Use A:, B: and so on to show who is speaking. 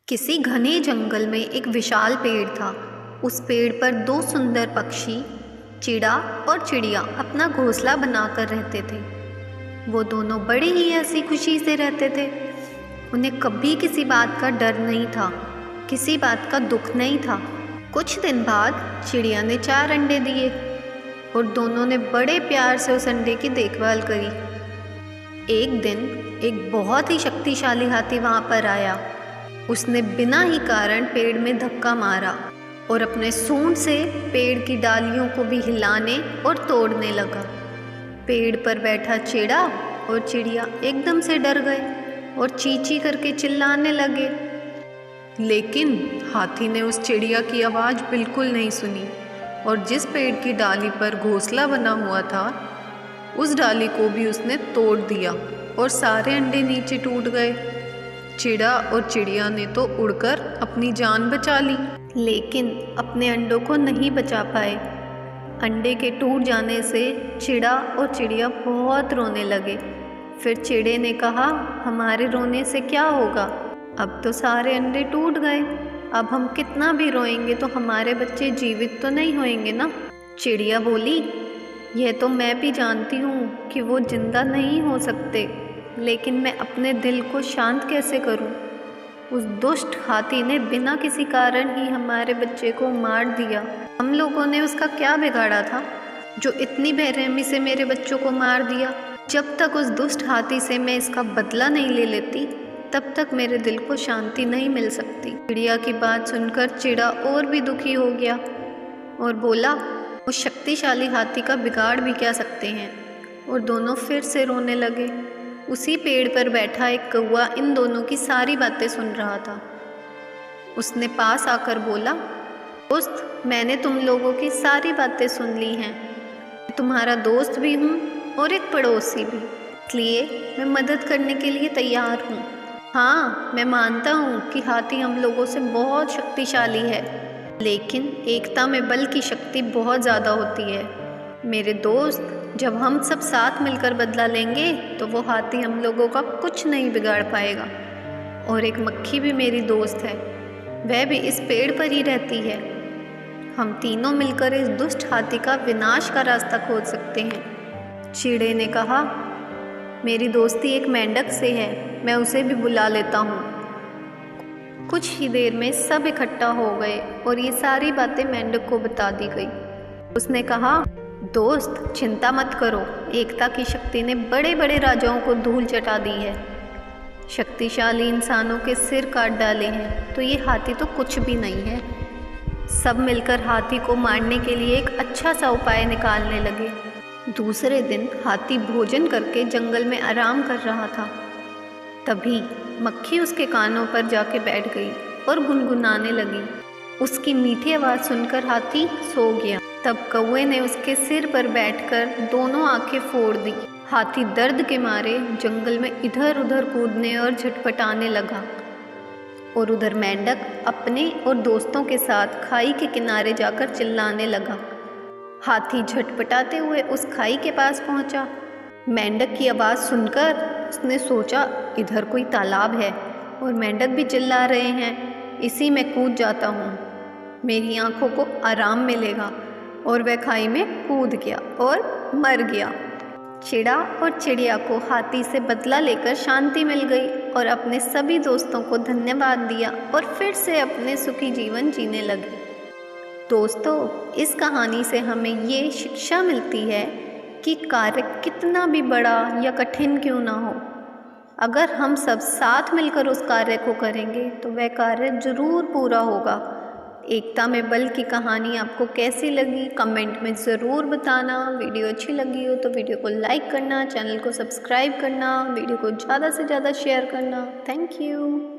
A: किसी घने जंगल में एक विशाल पेड़ था। उस पेड़ पर दो सुंदर पक्षी चिड़ा और चिड़िया अपना घोंसला बनाकर रहते थे। वो दोनों बड़े ही हंसी खुशी से रहते थे। उन्हें कभी किसी बात का डर नहीं था, किसी बात का दुख नहीं था। कुछ दिन बाद चिड़िया ने 4 अंडे दिए और दोनों ने बड़े प्यार से उस अंडे की देखभाल करी। एक दिन एक बहुत ही शक्तिशाली हाथी वहाँ पर आया। उसने बिना ही कारण पेड़ में धक्का मारा और अपने सूंड से पेड़ की डालियों को भी हिलाने और तोड़ने लगा। पेड़ पर बैठा चिड़ा और चिड़िया एकदम से डर गए और चींची करके चिल्लाने लगे।
B: लेकिन हाथी ने उस चिड़िया की आवाज़ बिल्कुल नहीं सुनी और जिस पेड़ की डाली पर घोंसला बना हुआ था उस डाली को भी उसने तोड़ दिया और सारे अंडे नीचे टूट गए। चिड़ा और चिड़िया ने तो उड़कर अपनी जान बचा ली,
A: लेकिन अपने अंडों को नहीं बचा पाए। अंडे के टूट जाने से चिड़ा और चिड़िया बहुत रोने लगे। फिर चिड़े ने कहा, हमारे रोने से क्या होगा, अब तो सारे अंडे टूट गए। अब हम कितना भी रोएंगे तो हमारे बच्चे जीवित तो नहीं होंगे ना। चिड़िया बोली, यह तो मैं भी जानती हूँ कि वो जिंदा नहीं हो सकते, लेकिन मैं अपने दिल को शांत कैसे करूं? उस दुष्ट हाथी ने बिना किसी कारण ही हमारे बच्चे को मार दिया। हम लोगों ने उसका क्या बिगाड़ा था जो इतनी बेरहमी से मेरे बच्चों को मार दिया? जब तक उस दुष्ट हाथी से मैं इसका बदला नहीं ले लेती तब तक मेरे दिल को शांति नहीं मिल सकती। चिड़िया की बात सुनकर चिड़ा और भी दुखी हो गया और बोला, उस शक्तिशाली हाथी का बिगाड़ भी क्या सकते हैं। और दोनों फिर से रोने लगे। उसी पेड़ पर बैठा एक कौवा इन दोनों की सारी बातें सुन रहा था। उसने पास आकर बोला, दोस्त, मैंने तुम लोगों की सारी बातें सुन ली हैं। मैं तुम्हारा दोस्त भी हूँ और एक पड़ोसी भी, इसलिए मैं मदद करने के लिए तैयार हूँ। हाँ, मैं मानता हूँ कि हाथी हम लोगों से बहुत शक्तिशाली है, लेकिन एकता में बल की शक्ति बहुत ज़्यादा होती है। मेरे दोस्त, जब हम सब साथ मिलकर बदला लेंगे तो वो हाथी हम लोगों का कुछ नहीं बिगाड़ पाएगा। और एक मक्खी भी मेरी दोस्त है, वह भी इस पेड़ पर ही रहती है। हम तीनों मिलकर इस दुष्ट हाथी का विनाश का रास्ता खोज सकते हैं। चिड़े ने कहा, मेरी दोस्ती एक मेंढक से है, मैं उसे भी बुला लेता हूँ। कुछ ही देर में सब इकट्ठा हो गए और ये सारी बातें मेंढक को बता दी गई। उसने कहा, दोस्त, चिंता मत करो, एकता की शक्ति ने बड़े बड़े राजाओं को धूल चटा दी है, शक्तिशाली इंसानों के सिर काट डाले हैं, तो ये हाथी तो कुछ भी नहीं है। सब मिलकर हाथी को मारने के लिए एक अच्छा सा उपाय निकालने लगे। दूसरे दिन हाथी भोजन करके जंगल में आराम कर रहा था। तभी मक्खी उसके कानों पर जाके बैठ गई और गुनगुनाने लगी। उसकी मीठी आवाज़ सुनकर हाथी सो गया। तब कौवे ने उसके सिर पर बैठकर दोनों आंखें फोड़ दी। हाथी दर्द के मारे जंगल में इधर उधर कूदने और झटपटाने लगा और उधर मेंढक अपने और दोस्तों के साथ खाई के किनारे जाकर चिल्लाने लगा। हाथी झटपटाते हुए उस खाई के पास पहुंचा। मेंढक की आवाज़ सुनकर उसने सोचा, इधर कोई तालाब है और मेंढक भी चिल्ला रहे हैं, इसी में कूद जाता हूँ, मेरी आंखों को आराम मिलेगा। और वह खाई में कूद गया और मर गया। चिड़ा और चिड़िया को हाथी से बदला लेकर शांति मिल गई और अपने सभी दोस्तों को धन्यवाद दिया और फिर से अपने सुखी जीवन जीने लगे। दोस्तों, इस कहानी से हमें ये शिक्षा मिलती है कि कार्य कितना भी बड़ा या कठिन क्यों ना हो, अगर हम सब साथ मिलकर उस कार्य को करेंगे तो वह कार्य जरूर पूरा होगा। एकता में बल की कहानी आपको कैसी लगी कमेंट में ज़रूर बताना। वीडियो अच्छी लगी हो तो वीडियो को लाइक करना, चैनल को सब्सक्राइब करना, वीडियो को ज़्यादा से ज़्यादा शेयर करना। Thank you.